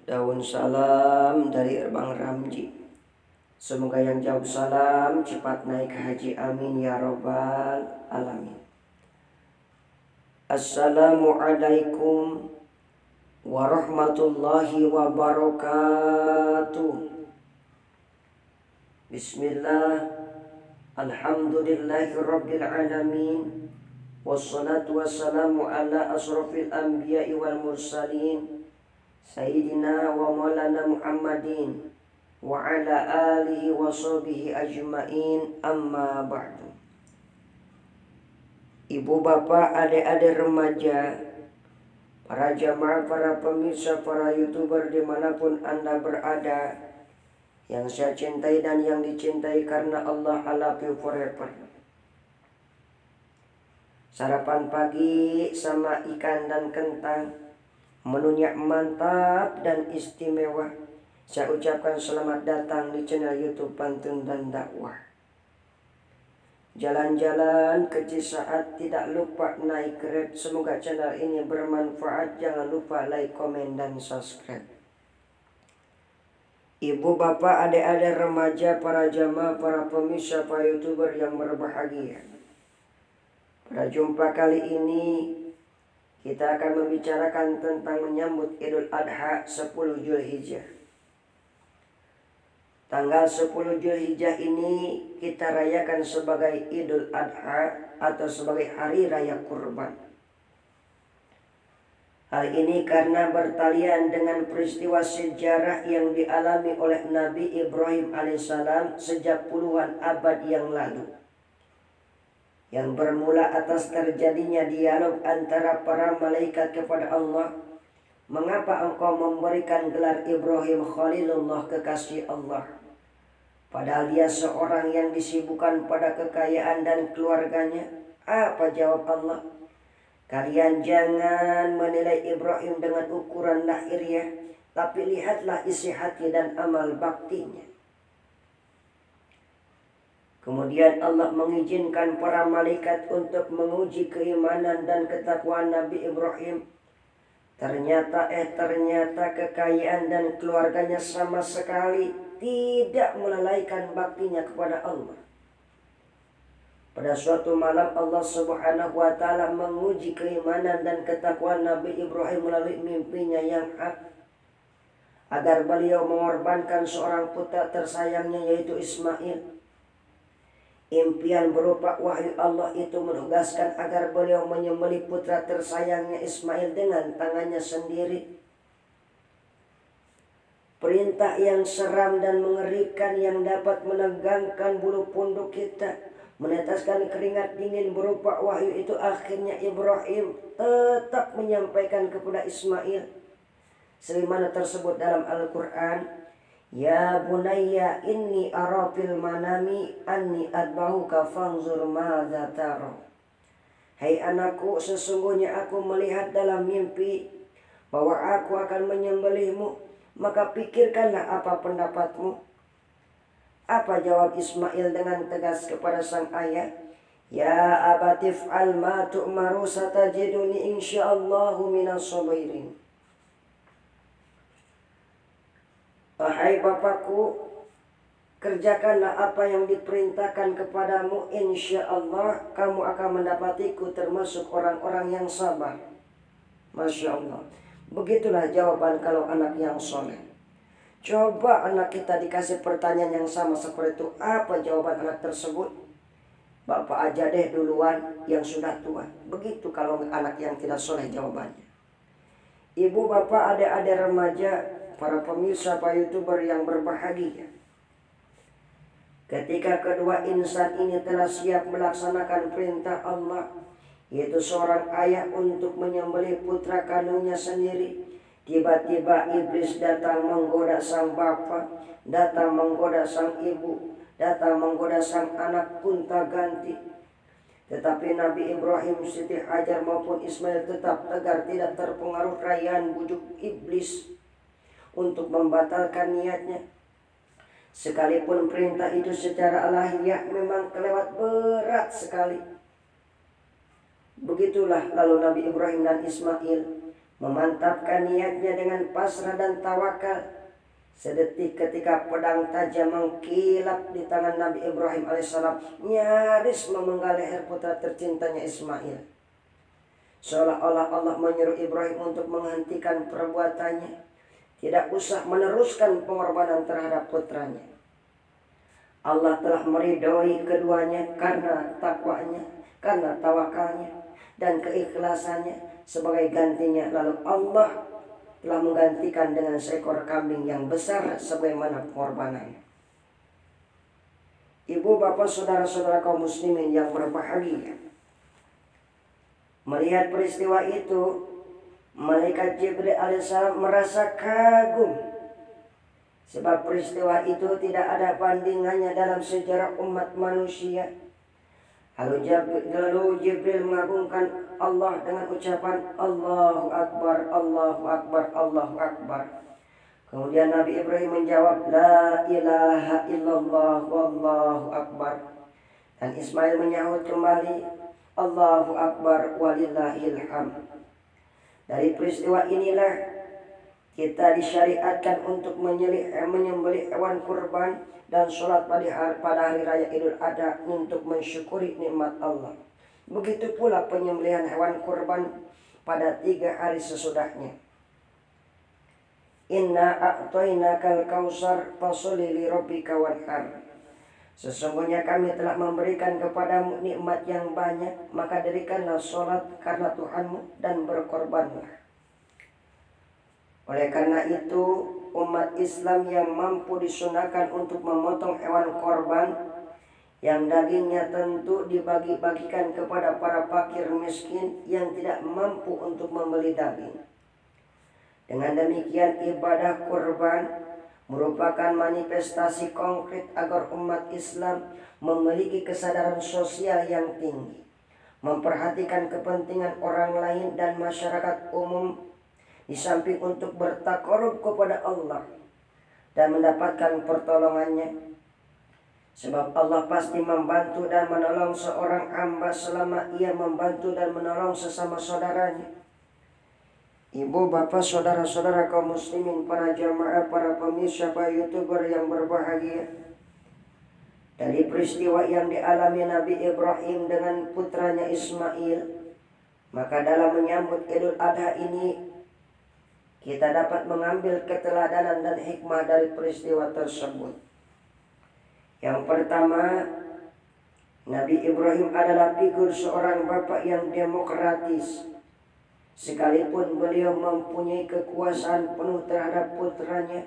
Daun salam dari Bang Ramji. Semoga yang jawab salam cepat naik haji, amin ya robbal alamin. Assalamualaikum warahmatullahi wabarakatuh. Bismillah, alhamdulillahi rabbil alamin, wassalatu wassalamu ala asrafil anbiya'i wal mursalin, Sayyidina wa maulana Muhammadin wa ala alihi wa sahbihi ajma'in, amma ba'du. Ibu bapak, adik-adik remaja, para jamaah, para pemirsa, para youtuber dimanapun anda berada, yang saya cintai dan yang dicintai karena Allah, I love you forever. Sarapan pagi sama ikan dan kentang, menunya mantap dan istimewa. Saya ucapkan selamat datang di channel YouTube Pantun dan Dakwah. Jalan-jalan kecil saat, tidak lupa naik rate. Semoga channel ini bermanfaat. Jangan lupa like, komen, dan subscribe. Ibu, bapak, adik-adik remaja, para jamaah, para pemirsa, para youtuber yang berbahagia. Pada jumpa kali ini kita akan membicarakan tentang menyambut Idul Adha 10 Zulhijjah. Tanggal 10 Zulhijjah ini kita rayakan sebagai Idul Adha atau sebagai Hari Raya Kurban. Hal ini karena bertalian dengan peristiwa sejarah yang dialami oleh Nabi Ibrahim alaihissalam sejak puluhan abad yang lalu, yang bermula atas terjadinya dialog antara para malaikat kepada Allah. Mengapa engkau memberikan gelar Ibrahim Khalilullah, kekasih Allah, padahal dia seorang yang disibukkan pada kekayaan dan keluarganya? Apa jawab Allah? Kalian jangan menilai Ibrahim dengan ukuran lahiriah, tapi lihatlah isi hati dan amal baktinya. Kemudian Allah mengizinkan para malaikat untuk menguji keimanan dan ketakwaan Nabi Ibrahim. Ternyata kekayaan dan keluarganya sama sekali tidak melalaikan baktinya kepada Allah. Pada suatu malam Allah Subhanahu wa ta'ala menguji keimanan dan ketakwaan Nabi Ibrahim melalui mimpinya yang hak, agar beliau mengorbankan seorang putra tersayangnya, yaitu Ismail. Impian berupa wahyu Allah itu menugaskan agar beliau menyembelih putra tersayangnya Ismail dengan tangannya sendiri. Perintah yang seram dan mengerikan yang dapat menegangkan bulu punduk kita, meneteskan keringat dingin berupa wahyu itu. Akhirnya Ibrahim tetap menyampaikan kepada Ismail sebagaimana tersebut dalam Al-Quran, Ya bunayya inni ara fil manami anni adbahuka fanzur madza tara. Hai anakku, sesungguhnya aku melihat dalam mimpi bahwa aku akan menyembelihmu, maka pikirkanlah apa pendapatmu. Apa jawab Ismail dengan tegas kepada sang ayah? Ya abatif al ma tu'maru satajiduni insyaallahu minas sabirin. Wahai bapakku, kerjakanlah apa yang diperintahkan kepadamu, insya Allah kamu akan mendapatiku termasuk orang-orang yang sabar. Masya Allah. Begitulah jawaban kalau anak yang soleh. Coba anak kita dikasih pertanyaan yang sama seperti itu, apa jawaban anak tersebut? Bapak aja deh duluan yang sudah tua. Begitu kalau anak yang tidak soleh jawabannya. Ibu, bapak, adik-adik remaja, para pemirsa, para youtuber yang berbahagia, ketika kedua insan ini telah siap melaksanakan perintah Allah, yaitu seorang ayah untuk menyembelih putra kandungnya sendiri, tiba-tiba iblis datang menggoda sang bapak, datang menggoda sang ibu, datang menggoda sang anak gonta-ganti. Tetapi Nabi Ibrahim, Siti Hajar maupun Ismail tetap tegar, tidak terpengaruh rayaan bujuk iblis untuk membatalkan niatnya. Sekalipun perintah itu secara alamiah memang kelewat berat sekali. Begitulah lalu Nabi Ibrahim dan Ismail memantapkan niatnya dengan pasrah dan tawakal. Sedetik ketika pedang tajam mengkilap di tangan Nabi Ibrahim alaihissalam, nyaris memenggal leher putra tercintanya Ismail. Seolah-olah Allah menyuruh Ibrahim untuk menghentikan perbuatannya, tidak usah meneruskan pengorbanan terhadap putranya. Allah telah meridhoi keduanya karena takwanya, karena tawakalnya dan keikhlasannya. Sebagai gantinya, lalu Allah telah menggantikan dengan seekor kambing yang besar sebagaimana pengorbanannya. Ibu, bapak, saudara-saudara kaum muslimin yang berbahagia, melihat peristiwa itu, malaikat Jibril alaihissalam merasa kagum, sebab peristiwa itu tidak ada bandingannya dalam sejarah umat manusia. Lalu Jibril mengagungkan Allah dengan ucapan Allahu Akbar, Allahu Akbar, Allahu Akbar. Kemudian Nabi Ibrahim menjawab La ilaha illallah wallahu akbar. Dan Ismail menyahut kembali Allahu Akbar walillahil hamd. Dari peristiwa inilah kita disyariatkan untuk menyembelih hewan kurban dan sholat pada hari raya Idul Adha untuk mensyukuri nikmat Allah. Begitu pula penyembelihan hewan kurban pada 3 hari sesudahnya. Inna a'tainakal kausar fasholli li rabbika wanhar. Sesungguhnya kami telah memberikan kepadamu nikmat yang banyak, maka dirikanlah sholat karena Tuhanmu dan berkorbanlah. Oleh karena itu, umat Islam yang mampu disunahkan untuk memotong hewan korban yang dagingnya tentu dibagi-bagikan kepada para fakir miskin yang tidak mampu untuk membeli daging. Dengan demikian, ibadah kurban merupakan manifestasi konkret agar umat Islam memiliki kesadaran sosial yang tinggi, memperhatikan kepentingan orang lain dan masyarakat umum, di samping untuk bertakarub kepada Allah dan mendapatkan pertolongannya. Sebab Allah pasti membantu dan menolong seorang hamba selama ia membantu dan menolong sesama saudaranya. Ibu, bapak, saudara-saudara kaum muslimin, para jamaah, para pemirsa, para YouTuber yang berbahagia, dari peristiwa yang dialami Nabi Ibrahim dengan putranya Ismail, maka dalam menyambut Idul Adha ini kita dapat mengambil keteladanan dan hikmah dari peristiwa tersebut. Yang pertama, Nabi Ibrahim adalah figur seorang bapak yang demokratis. Sekalipun beliau mempunyai kekuasaan penuh terhadap putranya,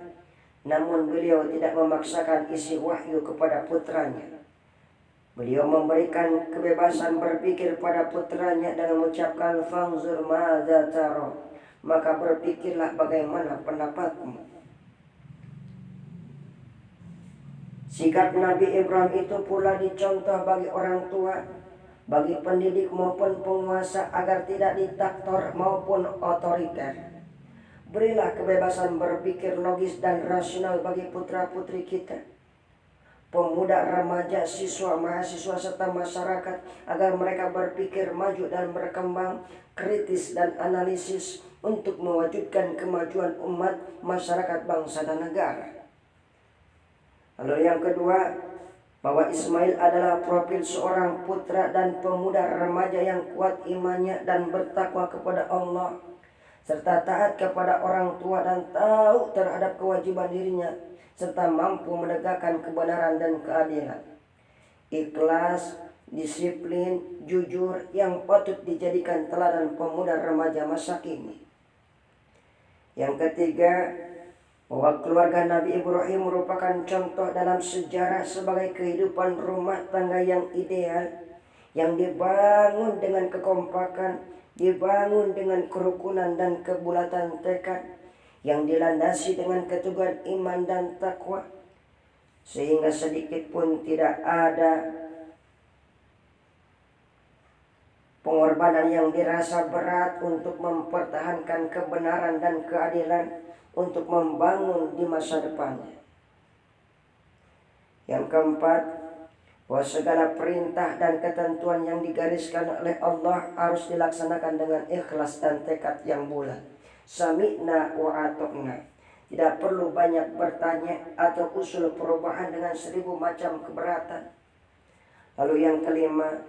namun beliau tidak memaksakan isi wahyu kepada putranya. Beliau memberikan kebebasan berpikir pada putranya dengan mengucapkan fanzur madza tara, maka berpikirlah bagaimana pendapatmu. Sikap Nabi Ibrahim itu pula dicontoh bagi orang tua, bagi pendidik maupun penguasa agar tidak diktator maupun otoriter. Berilah kebebasan berpikir logis dan rasional bagi putra-putri kita, pemuda, remaja, siswa, mahasiswa, serta masyarakat, agar mereka berpikir maju dan berkembang, kritis dan analisis untuk mewujudkan kemajuan umat, masyarakat, bangsa, dan negara. Lalu yang kedua, bahwa Ismail adalah profil seorang putra dan pemuda remaja yang kuat imannya dan bertakwa kepada Allah, serta taat kepada orang tua dan tahu terhadap kewajiban dirinya, serta mampu menegakkan kebenaran dan keadilan. Ikhlas, disiplin, jujur yang patut dijadikan teladan pemuda remaja masa kini. Yang ketiga, bahwa keluarga Nabi Ibrahim merupakan contoh dalam sejarah sebagai kehidupan rumah tangga yang ideal, yang dibangun dengan kekompakan, dibangun dengan kerukunan dan kebulatan tekad, yang dilandasi dengan keteguhan iman dan takwa, sehingga sedikit pun tidak ada pengorbanan yang dirasa berat untuk mempertahankan kebenaran dan keadilan, untuk membangun di masa depannya. Yang keempat, bahwa segala perintah dan ketentuan yang digariskan oleh Allah harus dilaksanakan dengan ikhlas dan tekad yang bulat. Sami'na wa atokna. Tidak perlu banyak bertanya atau usul perubahan dengan 1000 macam keberatan. Lalu yang kelima,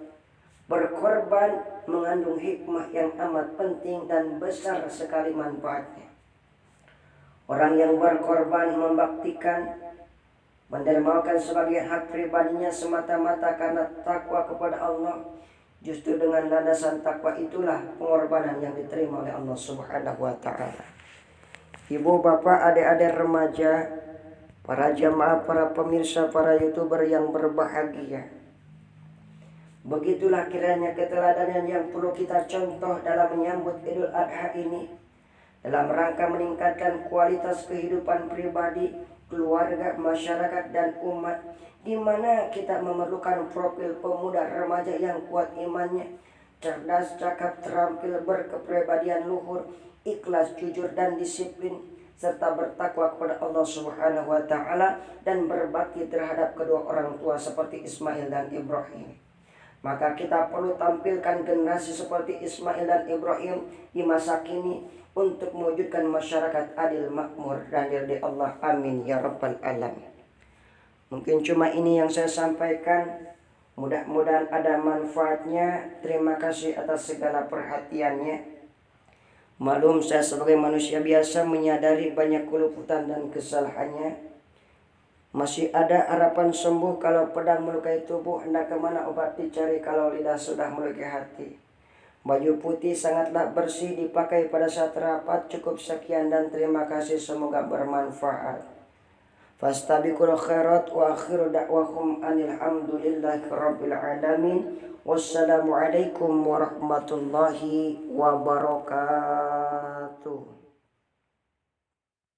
berkorban mengandung hikmah yang amat penting dan besar sekali manfaatnya. Orang yang berkorban membaktikan, mendermakan sebagai hak pribadinya semata-mata karena takwa kepada Allah. Justru dengan landasan takwa itulah pengorbanan yang diterima oleh Allah Subhanahu wa taala. Ibu, bapak, adik-adik remaja, para jamaah, para pemirsa, para YouTuber yang berbahagia. Begitulah kiranya keteladanan yang perlu kita contoh dalam menyambut Idul Adha ini, dalam rangka meningkatkan kualitas kehidupan pribadi, keluarga, masyarakat, dan umat, di mana kita memerlukan profil pemuda remaja yang kuat imannya, cerdas, cakap, terampil, berkepribadian luhur, ikhlas, jujur, dan disiplin, serta bertakwa kepada Allah Subhanahu wa taala dan berbakti terhadap kedua orang tua seperti Ismail dan Ibrahim. Maka kita perlu tampilkan generasi seperti Ismail dan Ibrahim di masa kini untuk mewujudkan masyarakat adil, makmur, dan ridha Allah. Amin ya rabbal alamin. Mungkin cuma ini yang saya sampaikan. Mudah-mudahan ada manfaatnya. Terima kasih atas segala perhatiannya. Maklum, saya sebagai manusia biasa menyadari banyak keluputan dan kesalahannya. Masih ada harapan sembuh kalau pedang melukai tubuh, hendak kemana obat dicari kalau lidah sudah melukai hati. Baju putih sangatlah bersih dipakai pada saat rapat. Cukup sekian dan terima kasih, semoga bermanfaat. Fastabiqul khairat wa akhiru da'wakum alhamdulillahi rabbil alamin. Wassalamualaikum warahmatullahi wabarakatuh.